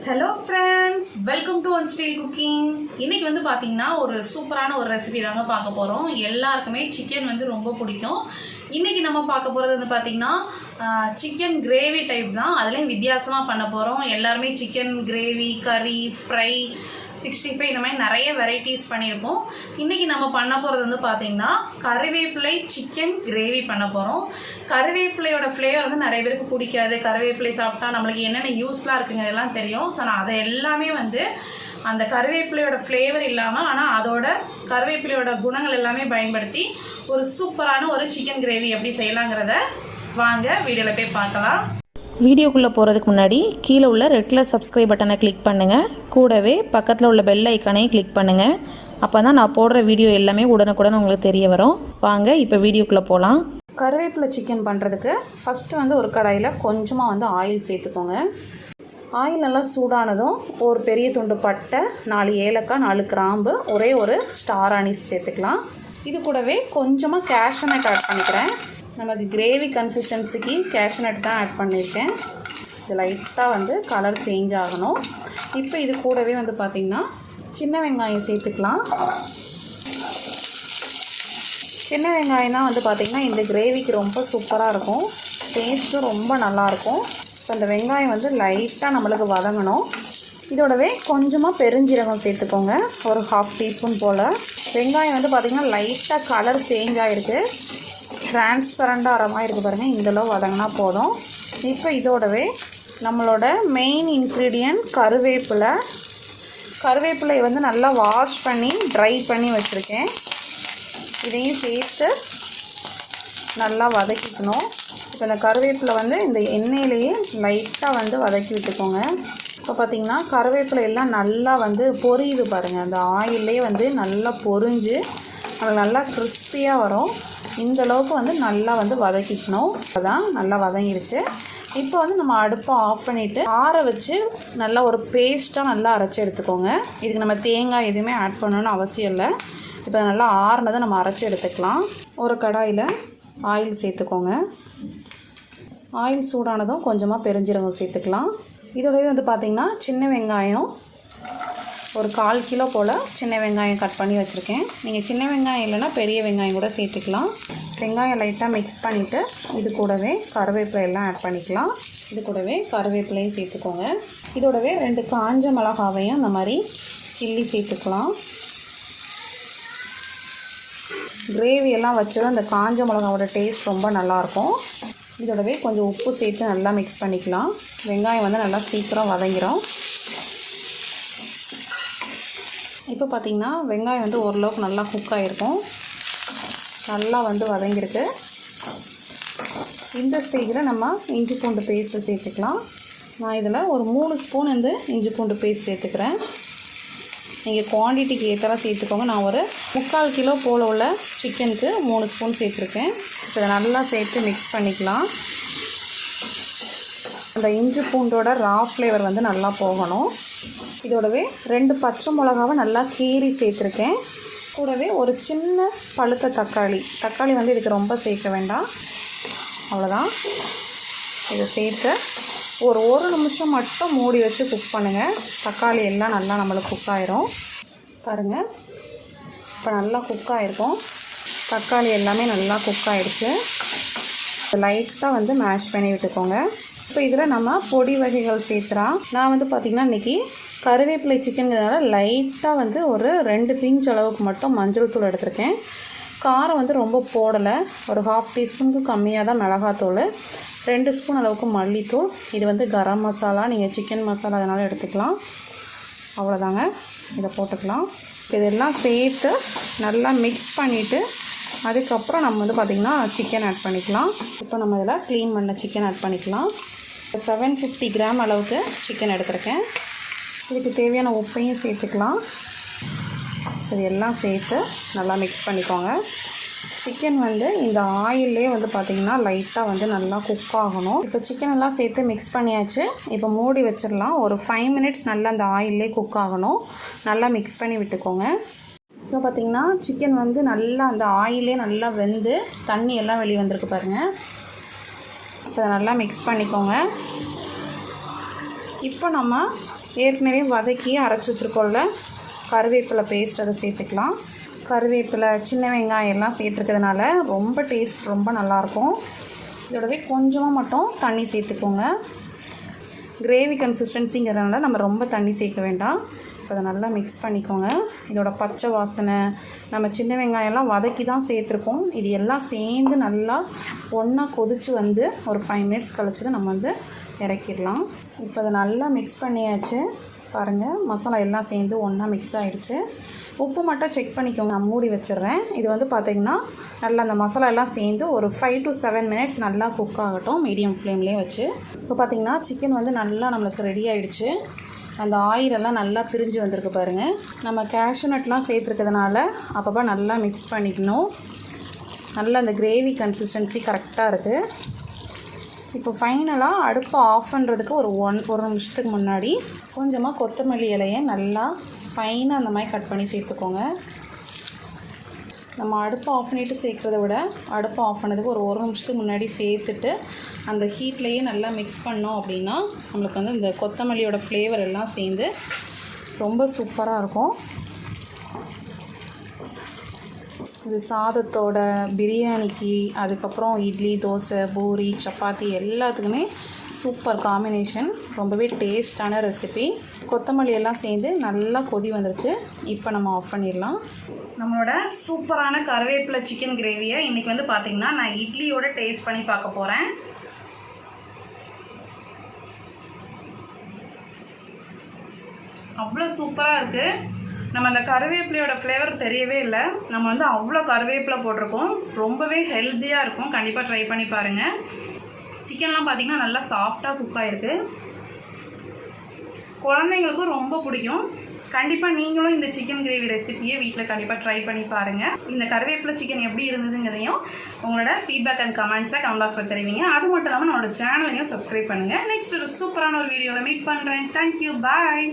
Hello friends, welcome to one style cooking. இன்றைக்கி வந்து பார்த்திங்கன்னா ஒரு சூப்பரான ஒரு ரெசிபி தாங்க பார்க்க போகிறோம். எல்லாருக்குமே சிக்கன் வந்து ரொம்ப பிடிக்கும். இன்றைக்கி நம்ம பார்க்க போகிறது வந்து பார்த்திங்கன்னா சிக்கன் கிரேவி டைப் தான். அதுலேயும் வித்தியாசமாக பண்ண போகிறோம். எல்லாருமே சிக்கன் கிரேவி, கறி, ஃப்ரை, 65 இந்த மாதிரி நிறைய வெரைட்டிஸ் பண்ணியிருக்கோம். இன்றைக்கி நம்ம பண்ண போகிறது வந்து பார்த்திங்கன்னா கருவேப்பிலை சிக்கன் கிரேவி பண்ண போகிறோம். கருவேப்பிலையோட ஃப்ளேவர் வந்து நிறைய பேருக்கு பிடிக்காது. கருவேப்பிலை சாப்பிட்டா நம்மளுக்கு என்னென்ன யூஸ்லாம் இருக்குங்க இதெல்லாம் தெரியும். ஸோ நான் அதை எல்லாமே வந்து அந்த கருவேப்பிலையோட ஃப்ளேவர் இல்லாமல் ஆனால் அதோட கருவேப்பிலையோட குணங்கள் எல்லாமே பயன்படுத்தி ஒரு சூப்பரான ஒரு சிக்கன் கிரேவி எப்படி செய்யலாங்கிறத வாங்க வீடியோவில் போய் பார்க்கலாம். வீடியோக்குள்ளே போகிறதுக்கு முன்னாடி கீழே உள்ள ரெட் கலர் சப்ஸ்கிரைப் பட்டனை கிளிக் பண்ணுங்கள். கூடவே பக்கத்தில் உள்ள பெல் ஐக்கானையும் கிளிக் பண்ணுங்கள். அப்போ தான் நான் போடுற வீடியோ எல்லாமே உடனுக்குடன் உங்களுக்கு தெரிய வரும். வாங்க இப்போ வீடியோக்குள்ளே போகலாம். கருவேப்பிலை சிக்கன் பண்ணுறதுக்கு ஃபஸ்ட்டு வந்து ஒரு கடாயில் கொஞ்சமாக வந்து ஆயில் சேர்த்துக்கோங்க. ஆயில் நல்லா சூடானதும் ஒரு பெரிய துண்டு பட்டை, 4 ஏலக்காய், 4 கிராம்பு, ஒரே ஒரு ஸ்டார் அனீஸ் சேர்த்துக்கலாம். இது கூடவே கொஞ்சமாக கேஷ்யூநட் ஆட் பண்ணிக்கிறேன். நமக்கு கிரேவி கன்சிஸ்டன்சிக்கு கேஷ்யூநட் தான் ஆட் பண்ணியிருக்கேன். இது லைட்டாக வந்து கலர் சேஞ்ச் ஆகணும். இப்போ இது கூடவே வந்து பார்த்திங்கன்னா சின்ன வெங்காயம் சேர்த்துக்கலாம். சின்ன வெங்காயம் தான் வந்து பார்த்திங்கன்னா இந்த கிரேவிக்கு ரொம்ப சூப்பராக இருக்கும். டேஸ்ட்டும் ரொம்ப நல்லாயிருக்கும். இப்போ இந்த வெங்காயம் வந்து லைட்டாக நம்மளுக்கு வதங்கணும். இதோடவே கொஞ்சமாக பெருஞ்சீரகம் சேர்த்துக்கோங்க, ஒரு 1/2 டீஸ்பூன் போல். வெங்காயம் வந்து பார்த்திங்கன்னா லைட்டாக கலர் சேஞ்ச் ஆகிருக்கு, டிரான்ஸ்பரண்டாக ஆகிற மாதிரி இருக்குது பாருங்கள். இந்தளவு வதங்கினா போதும். இப்போ இதோடவே நம்மளோட மெயின் இன்க்ரீடியன்ட் கருவேப்பிலை வந்து நல்லா வாஷ் பண்ணி ட்ரை பண்ணி வச்சுருக்கேன். இதையும் சேர்த்து நல்லா வதக்கிக்கணும். இப்போ இந்த கருவேப்பிலை வந்து இந்த எண்ணெயிலேயே லைட்டாக வந்து வதக்கி விட்டுக்கோங்க. இப்போ பார்த்திங்கன்னா கருவேப்பிலை எல்லாம் நல்லா வந்து பொரியுது பாருங்கள். அந்த ஆயிலே வந்து நல்லா பொரிஞ்சு அது நல்லா கிறிஸ்பியாக வரும். இந்த அளவுக்கு வந்து நல்லா வந்து வதக்கிக்கணும். அதான் நல்லா வதங்கிடுச்சு. இப்போ வந்து நம்ம அடுப்பை ஆஃப் பண்ணிவிட்டு ஆற வச்சு நல்லா ஒரு பேஸ்ட்டாக நல்லா அரைச்சி எடுத்துக்கோங்க. இதுக்கு நம்ம தேங்காய் எதுவுமே ஆட் பண்ணணும்னு அவசியம் இல்லை. இப்போ நல்லா ஆறுனதை நம்ம அரைச்சி எடுத்துக்கலாம். ஒரு கடாயில் ஆயில் சேர்த்துக்கோங்க. ஆயில் சூடானதும் கொஞ்சமாக பெருஞ்சீரகம் சேர்த்துக்கலாம். இதோடவே வந்து பார்த்திங்கன்னா சின்ன வெங்காயம் ஒரு 1/4 கிலோ போல் சின்ன வெங்காயம் கட் பண்ணி வச்சுருக்கேன். நீங்கள் சின்ன வெங்காயம் இல்லைன்னா பெரிய வெங்காயம் கூட சேர்த்துக்கலாம். வெங்காயம் லைட்டாக மிக்ஸ் பண்ணிவிட்டு இது கூடவே கருவேப்பிலை எல்லாம் ஆட் பண்ணிக்கலாம். இது கூடவே கருவேப்பிலையும் சேர்த்துக்கோங்க. இதோடவே 2 காஞ்ச மிளகாவையும் அந்த மாதிரி கிள்ளி சேர்த்துக்கலாம். கிரேவி எல்லாம் வச்சதும் அந்த காஞ்ச மிளகாவோட டேஸ்ட் ரொம்ப நல்லாயிருக்கும். இதோடவே கொஞ்சம் உப்பு சேர்த்து நல்லா மிக்ஸ் பண்ணிக்கலாம். வெங்காயம் வந்து நல்லா சீக்கிரம் வதங்கிடும். இப்போ பார்த்திங்கன்னா வெங்காயம் வந்து ஓரளவுக்கு நல்லா குக் ஆகிருக்கும், நல்லா வந்து வதங்கியிருக்கு. இந்த ஸ்டேஜில் நம்ம இஞ்சி பூண்டு பேஸ்ட்டு சேர்த்துக்கலாம். நான் இதில் ஒரு 3 ஸ்பூன் வந்து இஞ்சி பூண்டு பேஸ்ட் சேர்த்துக்கிறேன். நீங்கள் குவான்டிட்டிக்கு ஏற்றலாம் சேர்த்துக்கோங்க. நான் ஒரு 3/4 கிலோ போல் உள்ள சிக்கனுக்கு 3 ஸ்பூன் சேர்த்துருக்கேன். இதை நல்லா சேர்த்து மிக்ஸ் பண்ணிக்கலாம். அந்த இஞ்சி பூண்டோட ரா ஃப்ளேவர் வந்து நல்லா போகணும். இதோடவே 2 பச்சை மிளகாவை நல்லா கீறி சேர்த்துருக்கேன். கூடவே ஒரு சின்ன பழுத்த தக்காளி வந்து இதுக்கு ரொம்ப சேர்க்க வேண்டாம், அவ்வளோதான். இதை சேர்த்து ஒரு நிமிஷம் மட்டும் மூடி வச்சு குக் பண்ணுங்கள். தக்காளி எல்லாம் நல்லா நம்மளுக்கு குக் ஆயிரும் பாருங்கள். இப்போ நல்லா குக் ஆகிருக்கும். தக்காளி எல்லாமே நல்லா குக் ஆகிடுச்சு. லைட்டாக வந்து மேஷ் பண்ணி விட்டுக்கோங்க. இப்போ இதில் நம்ம பொடி வகைகள் சேர்த்துறோம். நான் வந்து பார்த்திங்கன்னா இன்றைக்கி கருவேப்பிலை சிக்கனுங்கிறதுனால லைட்டாக வந்து ஒரு 2 பிஞ்ச் அளவுக்கு மட்டும் மஞ்சள் தூள் எடுத்திருக்கேன். காரம் வந்து ரொம்ப போடலை, ஒரு 1/2 டீஸ்பூனுக்கு கம்மியாக தான் மிளகாத்தூள், 2 ஸ்பூன் அளவுக்கு மல்லித்தூள். இது வந்து கரம் மசாலா, நீங்கள் சிக்கன் மசாலா அதனால் எடுத்துக்கலாம். அவ்வளோதாங்க, இதை போட்டுக்கலாம். இதெல்லாம் சேர்த்து நல்லா மிக்ஸ் பண்ணிவிட்டு அதுக்கப்புறம் நம்ம வந்து பார்த்திங்கன்னா சிக்கன் ஆட் பண்ணிக்கலாம். இப்போ நம்ம இதில் க்ளீன் பண்ண சிக்கன் ஆட் பண்ணிக்கலாம். 750 கிராம் அளவுக்கு சிக்கன் எடுத்திருக்கேன். இதுக்கு தேவையான உப்பையும் சேர்த்துக்கலாம். இது எல்லாம் சேர்த்து நல்லா மிக்ஸ் பண்ணிக்கோங்க. சிக்கன் வந்து இந்த ஆயிலே வந்து பார்த்திங்கன்னா லைட்டாக வந்து நல்லா குக் ஆகணும். இப்போ சிக்கன் எல்லாம் சேர்த்து மிக்ஸ் பண்ணியாச்சு. இப்போ மூடி வச்சிடலாம். ஒரு 5 மினிட்ஸ் நல்லா அந்த ஆயிலே குக் ஆகணும். நல்லா மிக்ஸ் பண்ணி விட்டுக்கோங்க. இப்போ பார்த்திங்கன்னா சிக்கன் வந்து நல்லா அந்த ஆயிலே நல்லா வெந்து தண்ணி எல்லாம் வெளியே வந்திருக்கு பாருங்கள். இதை நல்லா மிக்ஸ் பண்ணிக்கோங்க. இப்போ நம்ம ஏற்கனவே வதக்கி அரைச்சி வச்சுருக்கோம்ல கருவேப்பிலை பேஸ்ட் அதை சேர்த்துக்கலாம். கருவேப்பிலை, சின்ன வெங்காயம் எல்லாம் சேர்த்துருக்கிறதுனால ரொம்ப டேஸ்ட் ரொம்ப நல்லாயிருக்கும். இதோடவே கொஞ்சமாக மட்டும் தண்ணி சேர்த்துக்கோங்க. கிரேவி கன்சிஸ்டன்சிங்கிறதுனால நம்ம ரொம்ப தண்ணி சேர்க்க வேண்டாம். இப்போ அதை நல்லா மிக்ஸ் பண்ணிக்கோங்க. இதோட பச்சை வாசனை, நம்ம சின்ன வெங்காயம்லாம் வதக்கி தான் சேர்த்துருக்கோம். இது எல்லாம் சேர்ந்து நல்லா ஒன்றா கொதித்து வந்து ஒரு 5 மினிட்ஸ் கழிச்சது நம்ம வந்து இறக்கிடலாம். இப்போ அதை நல்லா மிக்ஸ் பண்ணியாச்சு. பாருங்கள், மசாலா எல்லாம் சேர்ந்து ஒன்றா மிக்ஸ் ஆகிடுச்சு. உப்பு மட்டும் செக் பண்ணிக்கோங்க. நான் மூடி வச்சிடுறேன். இது வந்து பார்த்திங்கன்னா நல்லா அந்த மசாலா எல்லாம் சேர்ந்து ஒரு 5 to 7 மினிட்ஸ் நல்லா குக் ஆகட்டும் மீடியம் ஃப்ளேம்லேயே வச்சு. இப்போ பார்த்திங்கன்னா சிக்கன் வந்து நல்லா நம்மளுக்கு ரெடி ஆகிடுச்சு. அந்த ஆயிலெல்லாம் நல்லா பிரிஞ்சு வந்திருக்கு பாருங்கள். நம்ம கேஷ்யூநட்லாம் சேர்த்துருக்கிறதுனால அப்பப்போ நல்லா மிக்ஸ் பண்ணிக்கணும். நல்லா அந்த கிரேவி கன்சிஸ்டன்சி கரெக்டாக இருக்குது. இப்போ ஃபைனலாக அடுப்பை ஆஃப் பண்ணுறதுக்கு ஒரு நிமிஷத்துக்கு முன்னாடி கொஞ்சமாக கொத்தமல்லி இலையை நல்லா ஃபைனாக அந்த மாதிரி கட் பண்ணி சேர்த்துக்கோங்க. நம்ம அடுப்பை ஆஃப் பண்ணிவிட்டு சேர்க்குறத விட அடுப்பை ஆஃப் பண்ணதுக்கு ஒரு நிமிஷத்துக்கு முன்னாடி சேர்த்துட்டு அந்த ஹீட்லேயே நல்லா மிக்ஸ் பண்ணோம் அப்படின்னா நம்மளுக்கு வந்து இந்த கொத்தமல்லியோட ஃப்ளேவர் எல்லாம் சேர்ந்து ரொம்ப சூப்பராக இருக்கும். இது சாதத்தோட, பிரியாணிக்கு, அதுக்கப்புறம் இட்லி, தோசை, பூரி, சப்பாத்தி எல்லாத்துக்குமே சூப்பர் காம்பினேஷன். ரொம்பவே டேஸ்டான ரெசிபி. கொத்தமல்லி எல்லாம் சேர்ந்து நல்லா கொதி வந்துருச்சு. இப்போ நம்ம ஆஃப் பண்ணிடலாம். நம்மளோட சூப்பரான கருவேப்பிலை சிக்கன் கிரேவியை இன்றைக்கி வந்து பார்த்திங்கன்னா நான் இட்லியோட டேஸ்ட் பண்ணி பார்க்க போகிறேன். அவ்வளோ சூப்பராக இருக்குது. நம்ம அந்த கருவேப்பிலையோட ஃப்ளேவர் தெரியவே இல்லை. நம்ம வந்து அவ்வளோ கருவேப்பிலை போட்டிருக்கோம். ரொம்பவே ஹெல்த்தியாக இருக்கும். கண்டிப்பாக ட்ரை பண்ணி பாருங்கள். சிக்கன்லாம் பார்த்திங்கன்னா நல்லா சாஃப்டாக குக் ஆகிருக்கு. குழந்தைங்களுக்கும் ரொம்ப பிடிக்கும். கண்டிப்பாக நீங்களும் இந்த சிக்கன் கிரேவி ரெசிபியை வீட்டில் கண்டிப்பாக ட்ரை பண்ணி பாருங்கள். இந்த கருவேப்பிலை சிக்கன் எப்படி இருந்ததுங்கிறதையும் உங்களோட ஃபீட்பேக் அண்ட் கமெண்ட்ஸை கமெண்ட் பாக்ஸில் தெரிவிங்க. அது மட்டும் இல்லாமல் நம்மளோட சேனலையும் சப்ஸ்கிரைப் பண்ணுங்கள். நெக்ஸ்ட் ஒரு சூப்பரான ஒரு வீடியோவில் மீட் பண்ணுறேன். தேங்க்யூ, பாய்.